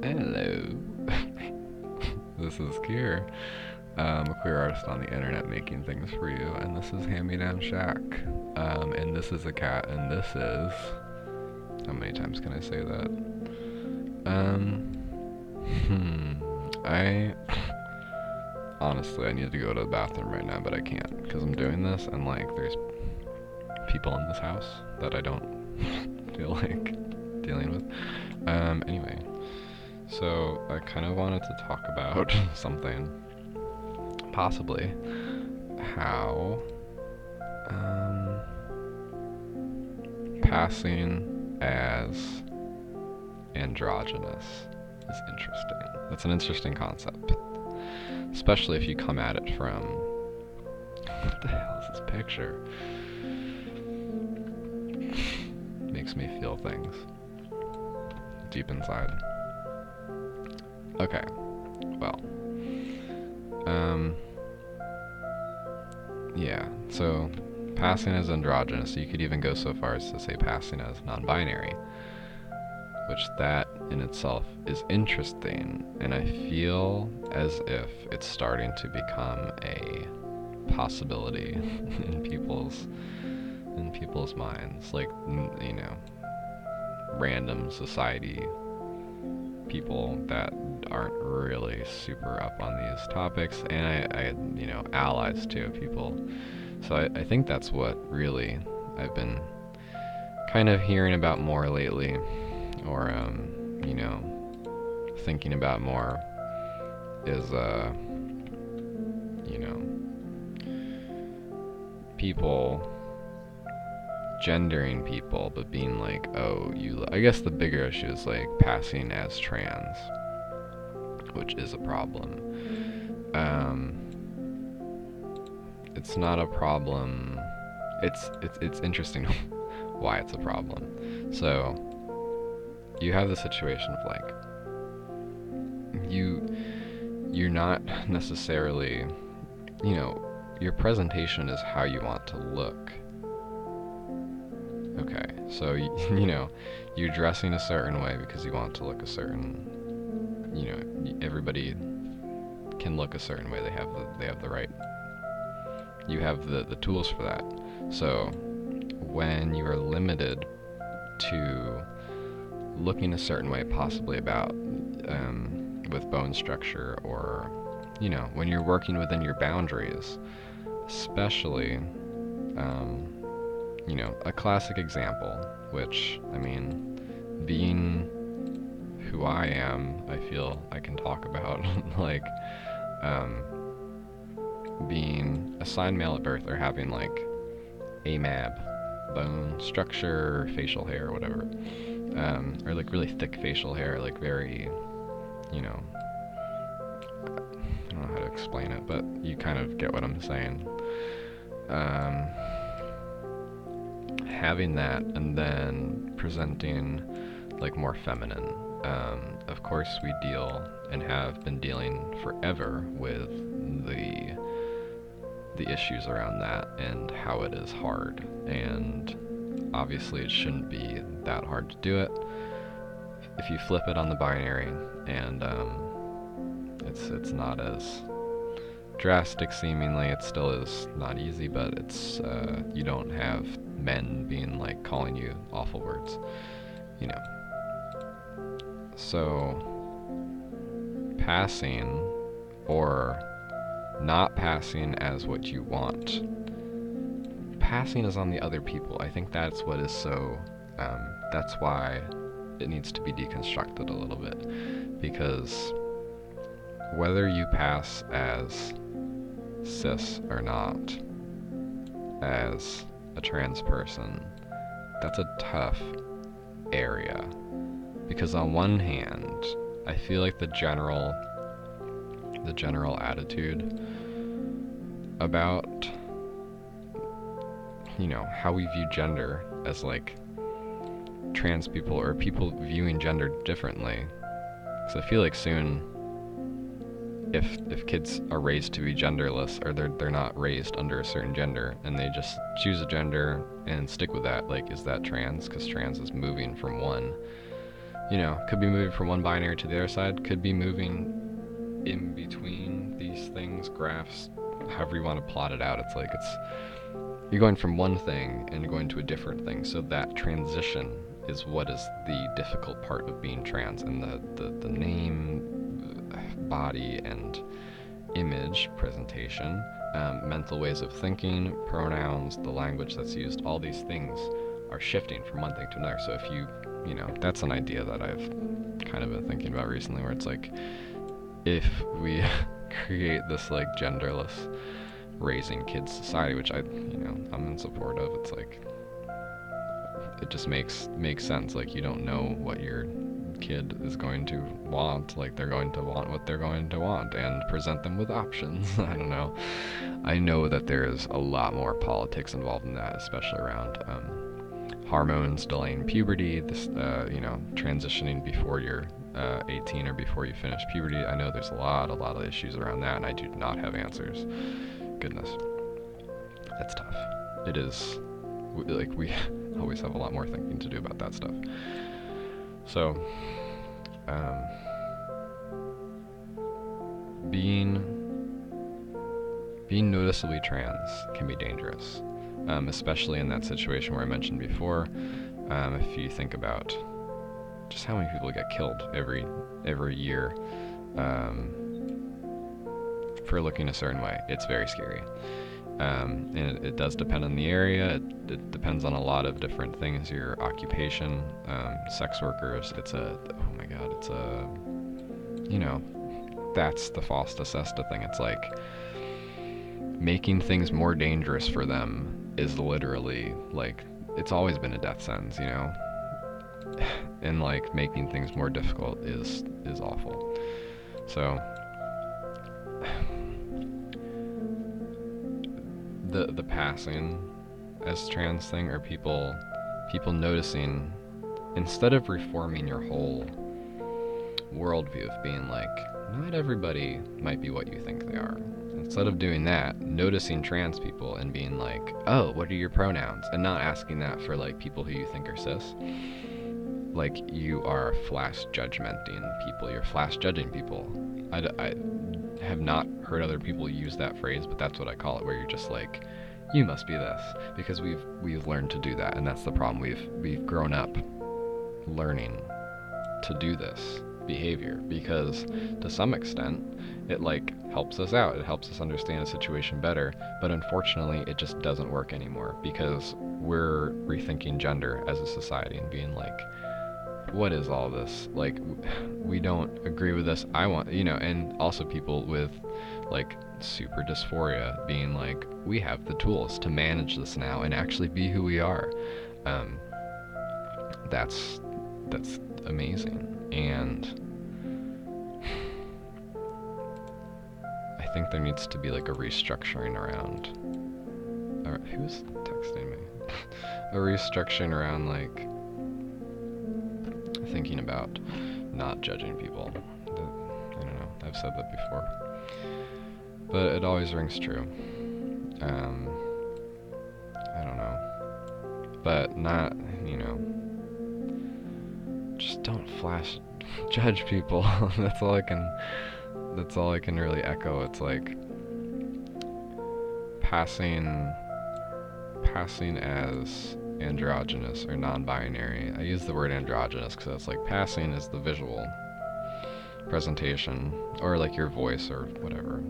Hello. This is Kier. I'm a queer artist on the internet making things for you, and this is Hand Me Down Shack. And this is a cat, and this is. How many times can I say that? Um. I. Honestly, I need to go to the bathroom right now, but I can't because I'm doing this, and like, there's people in this house that I don't feel like dealing with. Anyway. So, I kind of wanted to talk about something. Possibly how passing as androgynous is interesting. It's an interesting concept, especially if you come at it from what the hell is this picture? Makes me feel things deep inside. Okay, well, yeah, so passing as androgynous, you could even go so far as to say passing as non-binary, which that in itself is interesting, and I feel as if it's starting to become a possibility in people's minds, like, you know, random society people that aren't really super up on these topics, and I allies too, people. So I think that's what really I've been kind of hearing about more lately, or thinking about more is people gendering people, but being like, oh, I guess the bigger issue is like passing as trans, which is a problem. It's not a problem. It's interesting why it's a problem. So you have the situation of like you're not necessarily, your presentation is how you want to look. Okay, so you're dressing a certain way because you want to look a certain, everybody can look a certain way. They have the right. You have the tools for that. So when you are limited to looking a certain way, possibly about with bone structure, or when you're working within your boundaries, especially. A classic example, which, I mean, being who I am, I feel I can talk about, like, being assigned male at birth, or having, like, AMAB, bone structure, facial hair, whatever, or, like, really thick facial hair, like, very, I don't know how to explain it, but you kind of get what I'm saying. Having that, and then presenting like more feminine. Of course, we deal and have been dealing forever with the issues around that, and how it is hard. And obviously, it shouldn't be that hard to do it. If you flip it on the binary, and it's not as drastic seemingly. It still is not easy, but it's you don't have men being like calling you awful words, so passing or not passing as what you want, passing is on the other people. I think that's what is so that's why it needs to be deconstructed a little bit, because whether you pass as cis or not, as a trans person, that's a tough area. Because on one hand, I feel like the general attitude about, how we view gender as like trans people, or people viewing gender differently. So I feel like soon, if kids are raised to be genderless, or they're not raised under a certain gender, and they just choose a gender and stick with that, like, is that trans? Because trans is moving from one could be moving from one binary to the other side, could be moving in between these things, graphs, however you want to plot it out. It's like you're going from one thing and you're going to a different thing. So that transition is what is the difficult part of being trans, and the name, body, and image presentation, mental ways of thinking, pronouns, the language that's used, all these things are shifting from one thing to another. So if that's an idea that I've kind of been thinking about recently, where it's like, if we create this like genderless raising kids society, which I'm in support of, it's like, it just makes sense. Like, you don't know what your kid is going to want. Like, they're going to want what they're going to want, and present them with options. I don't know. I know that there is a lot more politics involved in that, especially around hormones delaying puberty, this transitioning before you're 18 or before you finish puberty. I know there's a lot of issues around that, and I do not have answers. Goodness, that's tough. It is. We always have a lot more thinking to do about that stuff. So, being noticeably trans can be dangerous, especially in that situation where I mentioned before. If you think about just how many people get killed every year for looking a certain way, it's very scary. And it does depend on the area. It depends on a lot of different things. Your occupation, sex workers. That's the FOSTA SESTA thing. It's like making things more dangerous for them is literally like, it's always been a death sentence, and like making things more difficult is awful. So the passing as trans thing, or people noticing, instead of reforming your whole worldview of being like, not everybody might be what you think they are. Instead of doing that, noticing trans people and being like, oh, what are your pronouns? And not asking that for like people who you think are cis. Like, you are flash judgmenting people. You're flash judging people. I have not heard other people use that phrase, but that's what I call it, where you're just like, you must be this, because we've learned to do that, and that's the problem. We've grown up learning to do this behavior, because to some extent it like helps us out. It helps us understand a situation better, but unfortunately it just doesn't work anymore, because we're rethinking gender as a society and being like, what is all this? Like, we don't agree with this. I want, and also people with like super dysphoria being like, we have the tools to manage this now and actually be who we are. That's amazing. And I think there needs to be like a restructuring around, who's texting me? A restructuring around like thinking about not judging people. I don't know, I've said that before, but it always rings true. I don't know, but not, just don't flash judge people. That's all I can really echo. It's like passing as androgynous or non-binary. I use the word androgynous because that's like, passing is the visual presentation, or like your voice or whatever.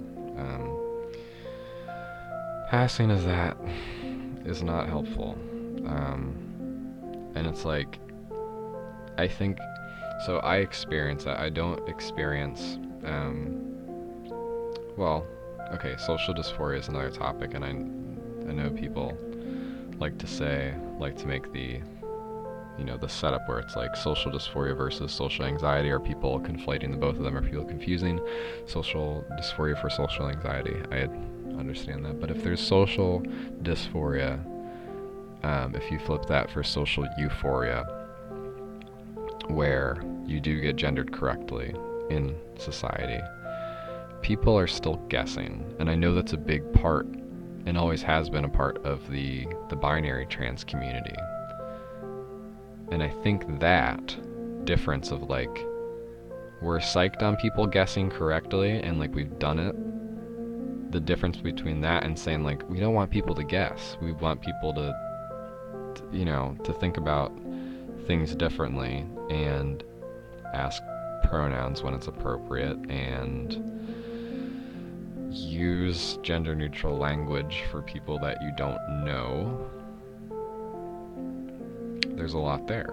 Passing as that is not helpful. And it's like, I think, so I experience that. I don't experience, social dysphoria is another topic, and I know people like to make the setup where it's like social dysphoria versus social anxiety. Are people conflating the both of them? Are people confusing social dysphoria for social anxiety? I understand that, but if there's social dysphoria, if you flip that for social euphoria, where you do get gendered correctly in society, people are still guessing, and I know that's a big part, and always has been a part of the binary trans community. And I think that difference of like, we're psyched on people guessing correctly and like we've done it. The difference between that and saying like, we don't want people to guess. We want people to to think about things differently and ask pronouns when it's appropriate and use gender neutral language for people that you don't know. There's a lot there.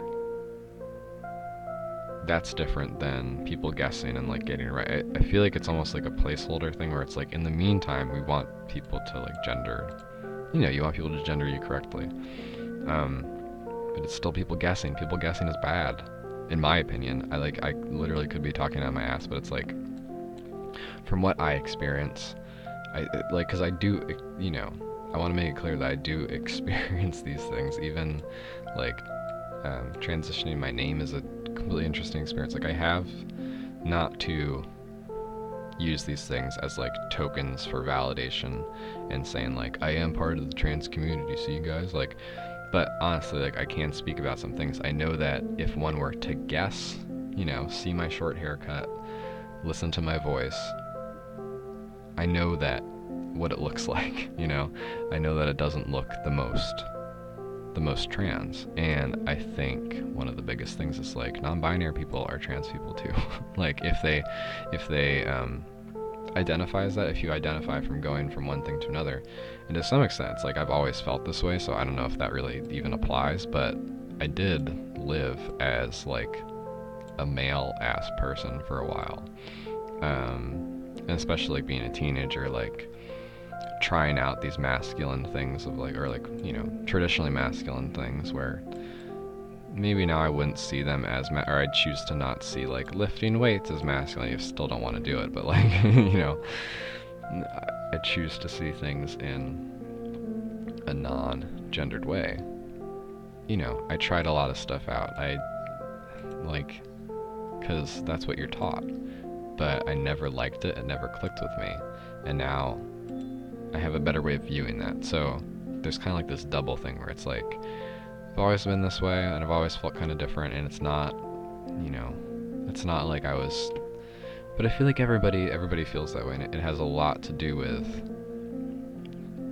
That's different than people guessing and like getting it right. I feel like it's almost like a placeholder thing where it's like, in the meantime, we want people to like gender, you want people to gender you correctly. But it's still people guessing. People guessing is bad, in my opinion. I literally could be talking out my ass, but it's like, from what I experience, because I do, I want to make it clear that I do experience these things. Even like transitioning my name is a completely interesting experience. Like, I have not to use these things as like tokens for validation and saying like, I am part of the trans community, see you guys, like, but honestly, like, I can speak about some things. I know that if one were to guess, see my short haircut, listen to my voice, I know that what it looks like, I know that it doesn't look the most trans. And I think one of the biggest things is like, non-binary people are trans people too. Like, if they identify as that, if you identify from going from one thing to another, and to some extent, it's like, I've always felt this way, so I don't know if that really even applies, but I did live as like a male-ass person for a while. And especially like being a teenager, like trying out these masculine things of like, or like, traditionally masculine things where maybe now I wouldn't see them as or I'd choose to not see like lifting weights as masculine. You still don't want to do it, but like, I choose to see things in a non-gendered way. I tried a lot of stuff out. Because that's what you're taught. But I never liked it. It never clicked with me. And now I have a better way of viewing that. So there's kind of like this double thing where it's like, I've always been this way and I've always felt kind of different, and it's not, it's not like I was, but I feel like everybody feels that way, and it has a lot to do with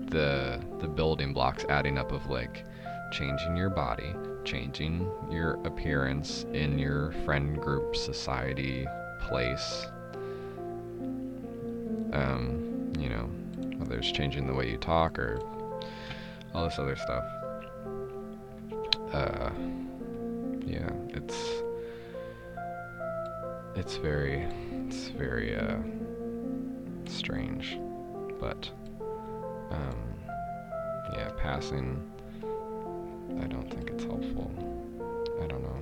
the building blocks adding up of like changing your body, changing your appearance in your friend group, society, place, whether it's changing the way you talk or all this other stuff. Yeah, it's very strange, but yeah, passing, I don't think it's helpful. I don't know.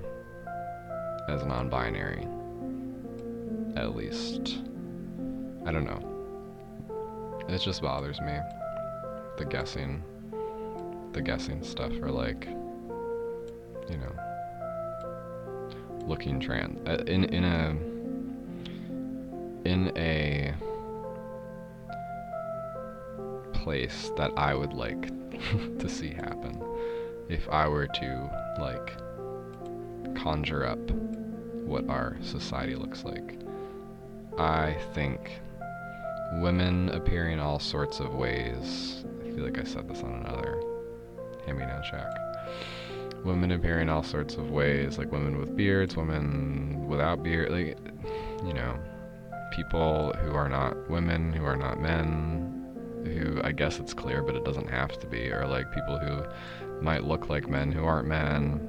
As non-binary, at least, I don't know. It just bothers me. The guessing stuff, or like, looking trans in a place that I would like to see happen. If I were to like conjure up what our society looks like, I think women appearing all sorts of ways. I feel like I said this on another hand-me-down shack. Women appearing all sorts of ways, like women with beards, women without beard, like, people who are not women, who are not men, who, I guess it's clear, but it doesn't have to be, or like people who might look like men who aren't men.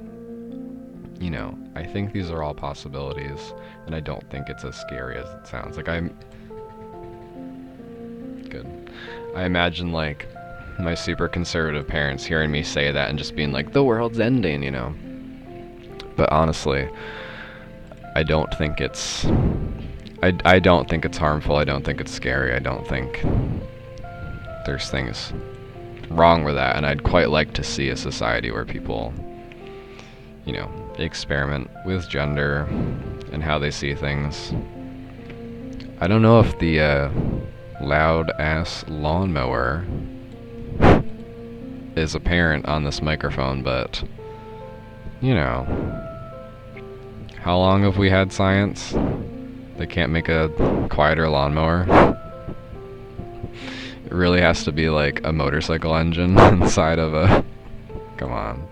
I think these are all possibilities, and I don't think it's as scary as it sounds. Like, I imagine like my super conservative parents hearing me say that and just being like, the world's ending, But honestly, I don't think it's I don't think it's harmful. I don't think it's scary. I don't think there's things wrong with that, and I'd quite like to see a society where people, experiment with gender and how they see things. I don't know if the loud-ass lawnmower is apparent on this microphone, but, How long have we had science? They can't make a quieter lawnmower. It really has to be like a motorcycle engine inside of a... Come on.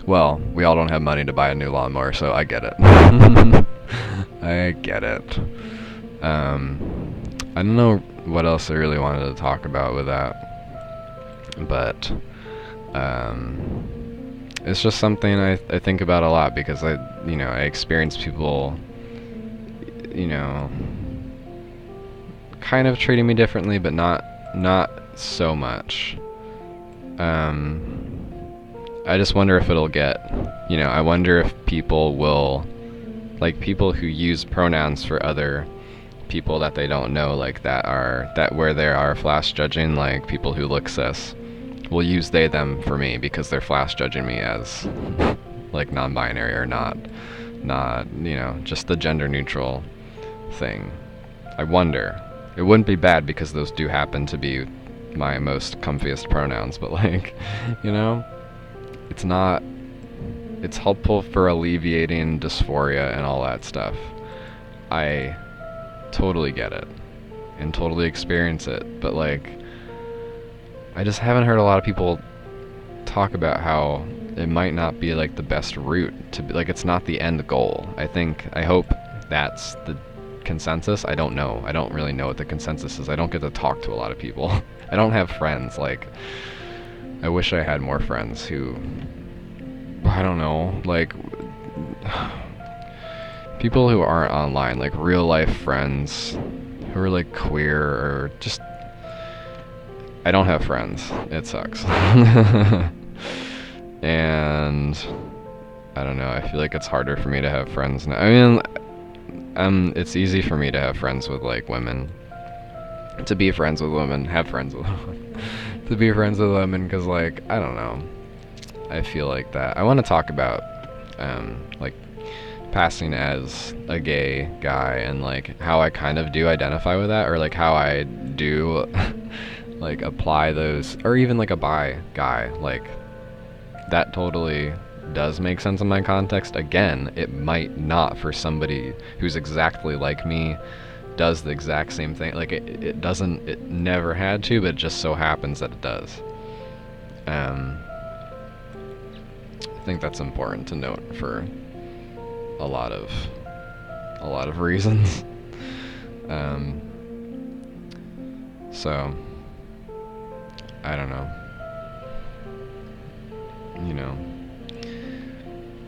Well, we all don't have money to buy a new lawnmower, so I get it. I get it. I don't know what else I really wanted to talk about with that, but it's just something I think about a lot because I experience people, kind of treating me differently, but not so much. I just wonder if it'll get, I wonder if people will, like people who use pronouns for other people that they don't know, like that where they are flash judging, like people who look cis, will use they them for me because they're flash judging me as like non-binary or not, just the gender neutral thing. I wonder. It wouldn't be bad because those do happen to be my most comfiest pronouns, but like, it's helpful for alleviating dysphoria and all that stuff. I totally get it and totally experience it, but like, I just haven't heard a lot of people talk about how it might not be like the best route to be, like it's not the end goal. I hope that's the consensus. I don't know. I don't really know what the consensus is. I don't get to talk to a lot of people. I don't have friends. Like, I wish I had more friends who, I don't know, like people who aren't online, like real life friends who are like queer or just, I don't have friends. It sucks. And I don't know, I feel like it's harder for me to have friends now. I mean, it's easy for me to have friends with like women, to be friends with women, have friends with women, to be friends with women, because like, I don't know, I feel like that. I want to talk about like passing as a gay guy and like how I kind of do identify with that, or like how I do like apply those, or even like a bi guy, like that totally does make sense in my context. Again, it might not for somebody who's exactly like me, does the exact same thing. Like it doesn't, it never had to, but it just so happens that it does. I think that's important to note for a lot of reasons. So I don't know.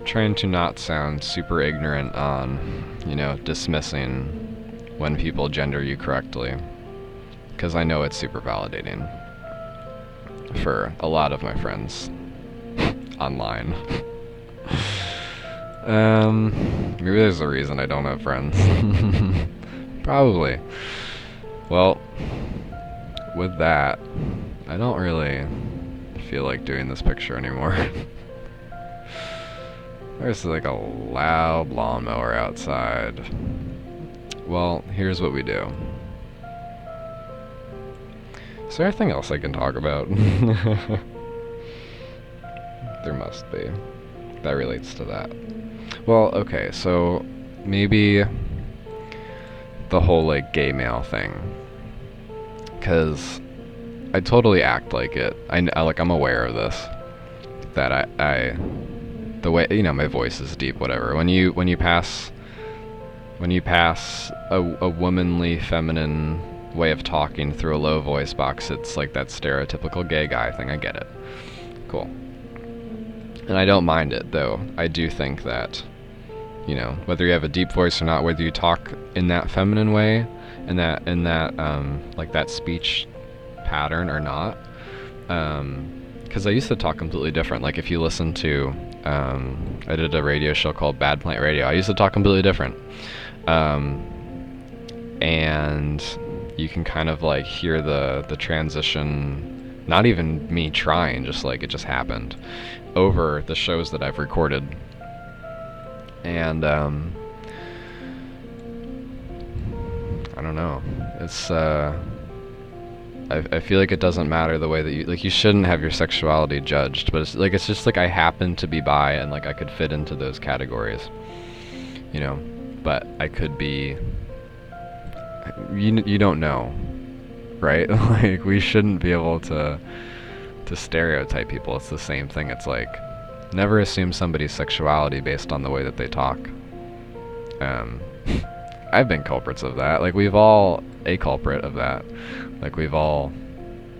Trying to not sound super ignorant on, dismissing when people gender you correctly, because I know it's super validating for a lot of my friends online. Maybe there's a reason I don't have friends. Probably. Well, with that, I don't really feel like doing this picture anymore. There's like a loud lawnmower outside. Well, here's what we do. Is there anything else I can talk about? There must be. That relates to that. Well, okay, so maybe the whole like gay male thing. 'Cause I totally act like it. I'm aware of this. That I the way, my voice is deep, whatever. When you pass a womanly, feminine way of talking through a low voice box, it's like that stereotypical gay guy thing. I get it. Cool. And I don't mind it, though. I do think that, whether you have a deep voice or not, whether you talk in that feminine way, in that like that speech pattern or not, because I used to talk completely different. Like if you listen to, I did a radio show called Bad Plant Radio. I used to talk completely different, and you can kind of like hear the transition. Not even me trying, just like it just happened over the shows that I've recorded. And I don't know. It's I feel like it doesn't matter the way that you shouldn't have your sexuality judged, but it's just like I happen to be bi and like I could fit into those categories, you know, but I could be, you don't know, right? Like we shouldn't be able to stereotype people. It's the same thing. It's like never assume somebody's sexuality based on the way that they talk. Um, I've been culprits of that. Like we've all a culprit of that. Like we've all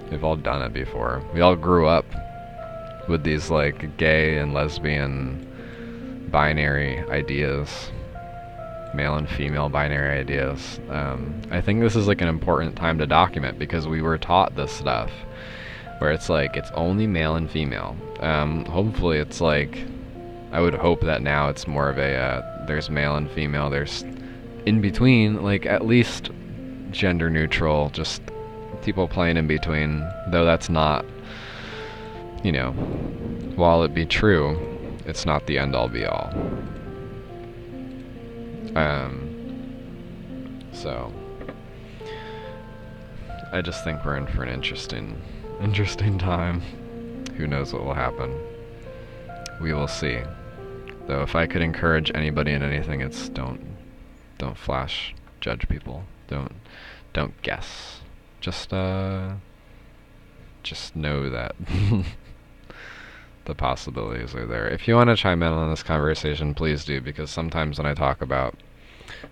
done it before. We all grew up with these like gay and lesbian binary ideas, male and female binary ideas. I think this is like an important time to document because we were taught this stuff where it's like it's only male and female. Hopefully it's like, I would hope that now it's more of a there's male and female, there's in between, like at least gender neutral, just people playing in between, though that's not, you know, while it be true, it's not the end all be all. So I just think we're in for an interesting time. Who knows what will happen? We will see. Though if I could encourage anybody in anything, it's don't flash judge people. Don't guess. Just know that the possibilities are there. If you want to chime in on this conversation, please do, because sometimes when I talk about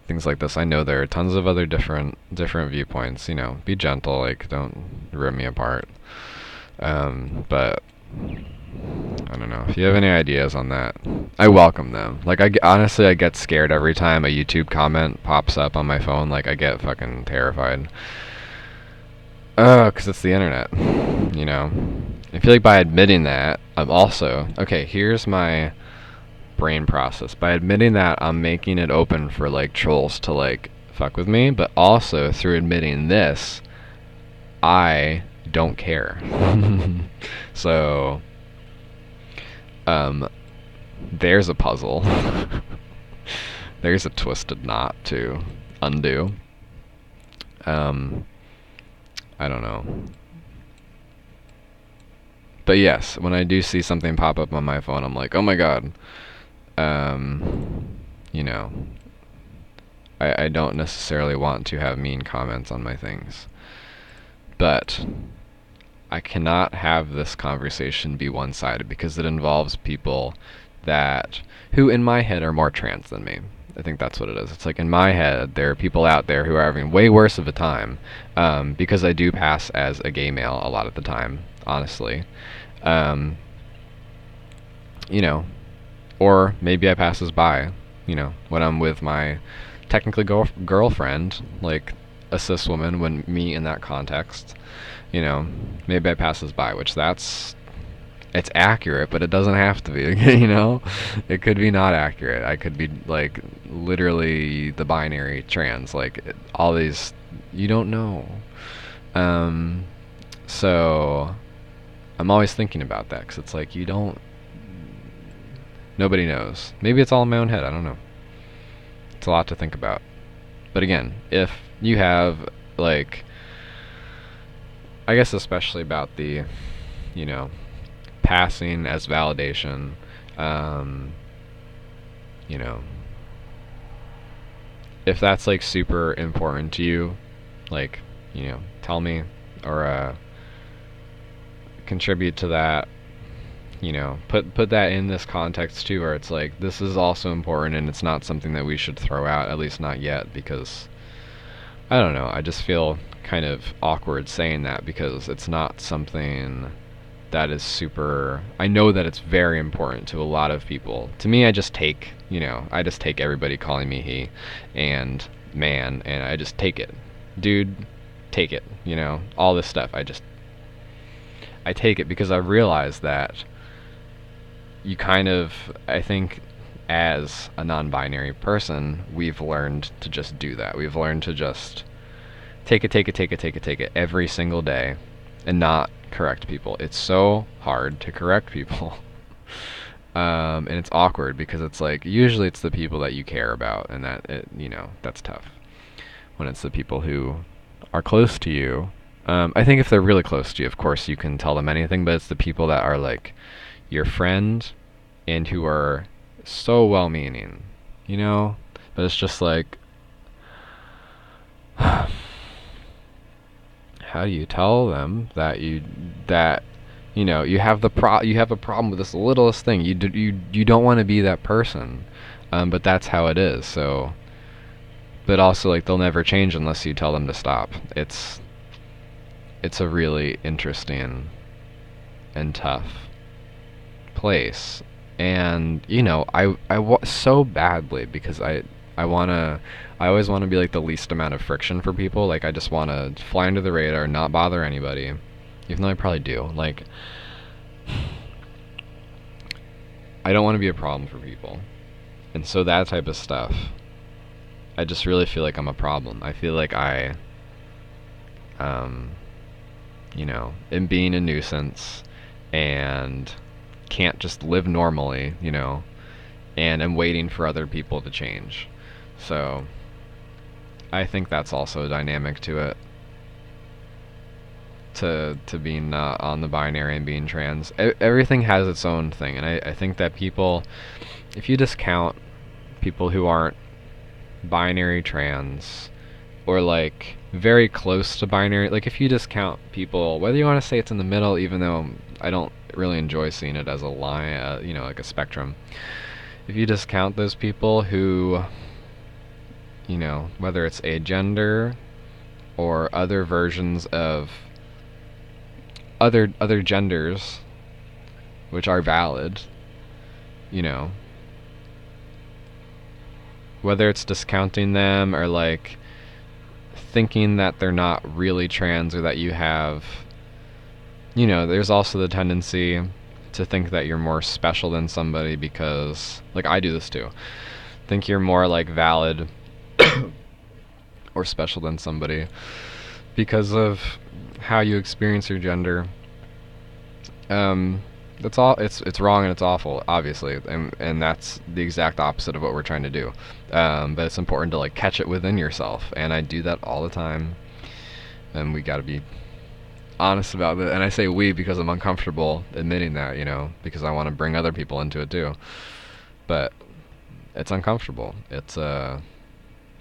things like this, I know there are tons of other different viewpoints. You know, be gentle, like don't rip me apart. But I don't know. If you have any ideas on that, I welcome them. Like honestly, I get scared every time a YouTube comment pops up on my phone. Like I get fucking terrified. 'Cause it's the internet. You know. I feel like by admitting that, I'm also okay. Here's my brain process. By admitting that, I'm making it open for like trolls to like fuck with me, but also through admitting this, I don't care. So there's a puzzle. There's a twisted knot to undo. I don't know. But yes, when I do see something pop up on my phone, I'm like, oh my god. You know, I don't necessarily want to have mean comments on my things. But I cannot have this conversation be one-sided because it involves people who in my head are more trans than me. I think that's what it is. It's like in my head, there are people out there who are having way worse of a time because I do pass as a gay male a lot of the time, honestly. You know, or maybe I pass as bi, you know, when I'm with my technically girlfriend, like a cis woman, when me in that context, you know, maybe I pass as bi, which it's accurate, but it doesn't have to be, you know? It could be not accurate. I could be, like, literally the binary trans, like, all these, you don't know. So, I'm always thinking about that, because it's like, nobody knows. Maybe it's all in my own head, I don't know. It's a lot to think about. But again, if you have, like, I guess especially about the, you know, passing as validation, you know, if that's like super important to you, like, you know, tell me, or contribute to that, you know, put that in this context too, where it's like this is also important and it's not something that we should throw out, at least not yet, because I don't know, I just feel kind of awkward saying that because it's not something that is super, I know that it's very important to a lot of people. To me, I just take everybody calling me he and man, and I just take it. Dude, take it, you know, all this stuff. I take it because I realize that you kind of, I think, as a non-binary person, we've learned to just do that. We've learned to just take it every single day and not correct people. It's so hard to correct people. And it's awkward because it's like, usually it's the people that you care about, and you know, that's tough. When it's the people who are close to you, I think if they're really close to you, of course you can tell them anything, but it's the people that are like your friend and who are so well-meaning, you know? But it's just like, how do you tell them that you have you have a problem with this littlest thing. You don't want to be that person, but that's how it is. So, but also like they'll never change unless you tell them to stop. It's a really interesting and tough place. And so badly because I always want to be like the least amount of friction for people. Like I just want to fly under the radar, not bother anybody, even though I probably do. Like I don't want to be a problem for people, and so that type of stuff, I just really feel like I'm a problem. I feel like um am being a nuisance and can't just live normally, and am waiting for other people to change. So I think that's also a dynamic to it, to being not on the binary and being trans. Everything has its own thing, and I think that people, if you discount people who aren't binary trans or like very close to binary, like if you discount people, whether you want to say it's in the middle, even though I don't really enjoy seeing it as a line, like a spectrum. If you discount those people who, whether it's agender or other versions of other genders, which are valid, you know, whether it's discounting them or like thinking that they're not really trans or that you have, there's also the tendency to think that you're more special than somebody because, like, I do this too. Think you're more like valid or special than somebody because of how you experience your gender. That's all. It's wrong and it's awful, obviously, and that's the exact opposite of what we're trying to do. But it's important to like catch it within yourself, and I do that all the time. And we got to be honest about it. And I say we because I'm uncomfortable admitting that, because I want to bring other people into it too. But it's uncomfortable. It's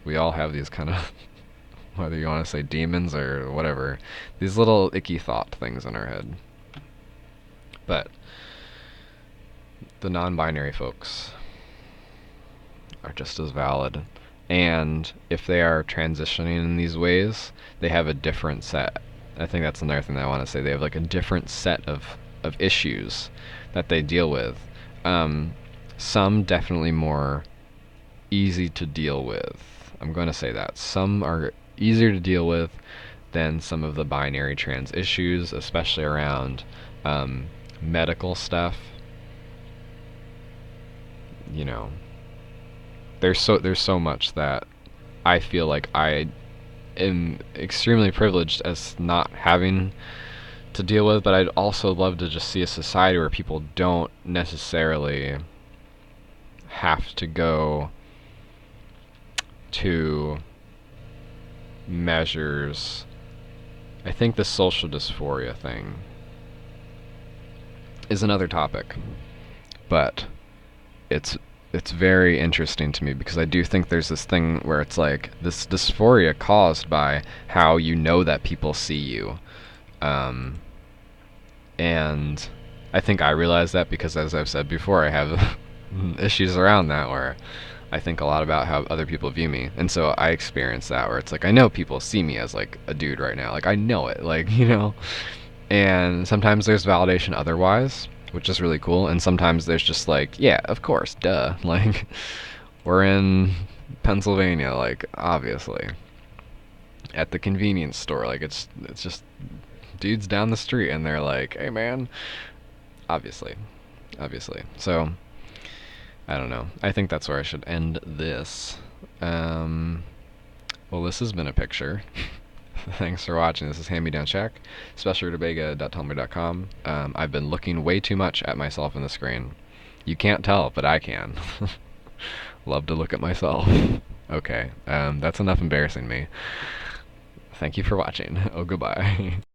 we all have these kind of whether you want to say demons or whatever, these little icky thought things in our head. But the non-binary folks are just as valid. And if they are transitioning in these ways, they have a different set. I think that's another thing that I want to say. They have like a different set of issues that they deal with. Some definitely more easy to deal with. I'm going to say that. Some are easier to deal with than some of the binary trans issues, especially around medical stuff. There's so much that I feel like I am extremely privileged as not having to deal with, but I'd also love to just see a society where people don't necessarily have to go to measures. I think the social dysphoria thing is another topic, but it's very interesting to me because I do think there's this thing where it's like this dysphoria caused by how that people see you. And I think I realize that because, as I've said before, I have issues around that where I think a lot about how other people view me. And so I experience that where it's like, I know people see me as like a dude right now. Like I know it, like, and sometimes there's validation otherwise, which is really cool. And sometimes there's just like, yeah, of course, duh. Like, we're in Pennsylvania, like, obviously. At the convenience store, like, it's just dudes down the street, and they're like, hey, man. Obviously. So, I don't know. I think that's where I should end this. Well, this has been a picture. Thanks for watching. This is Hand Me Down Shack, specialrutabaga.tumblr.com. I've been looking way too much at myself in the screen. You can't tell, but I can. Love to look at myself. Okay, that's enough embarrassing me. Thank you for watching. Oh, goodbye.